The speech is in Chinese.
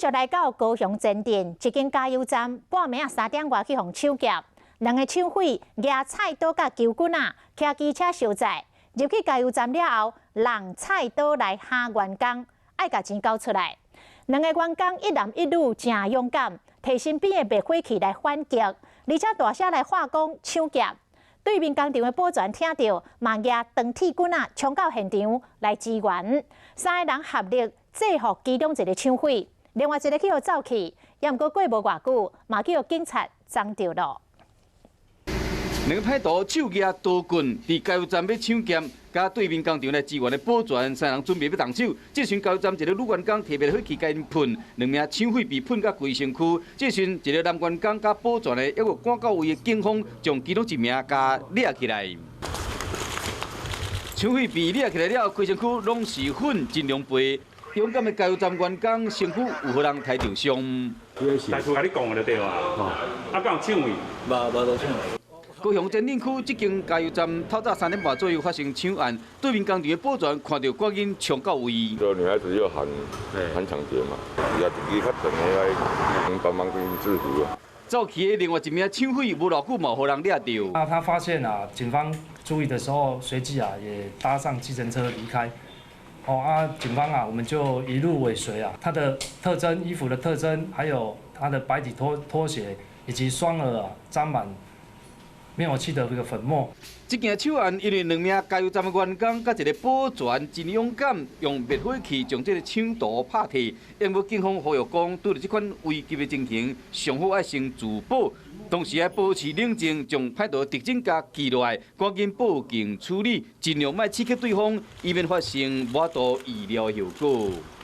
就来到高雄前店一间加油站，半暝3点外去互抢劫，两个抢匪拿菜刀甲球棍骑机车收载，入去加油站了后，用菜刀来吓员工，爱甲钱交出来。两个员工一男一女真勇敢，摕身边的灭火器来反击，而且大声来喊讲抢劫。对面工厂的保全听到，嘛拿长铁棍冲到现场来支援，三个人合力制服其中一个抢匪。另外一个去互走去，也毋过过无偌久，嘛去互警察撞到了。两个歹徒手拿刀棍，伫加油站要抢劫，甲对面工厂来支援的保全三人准备要动手。这时加油站一个女员工摕灭火器甲因喷，两名抢匪被喷甲规身躯。这时一个男员工甲保全的还有赶到位的警方，将其中一名甲抓起来。抢匪被抓起来了，规身躯拢是粉，尽量背。勇敢的加油站员工身躯有互人抬着伤。大厝甲你讲的就对啊，啊，敢有抢位？无都抢。高雄前岭区这间加油站透早3点半左右发生抢案，对面工厂的保全看到赶紧冲到位。这女孩子又喊抢劫嘛，也自己较长的来帮忙给制服啊。走去的另外一名抢匪无偌久嘛，互人抓到。那他发现警方注意的时候，随即也搭上计程车离开。警方我们就一路尾随他的特征、衣服的特征，还有他的白底拖鞋以及双耳沾满灭火器的这个粉末。这件抢案因为两名加油站的员工甲一个保全真勇敢，用灭火器将这个抢夺拍退。因为警方呼吁讲，对着这款危急的情形，上好要先自保，同时要保持冷静，将歹徒特征甲记落来，赶紧报警处理，尽量莫刺激对方，以免发生无度意料后果。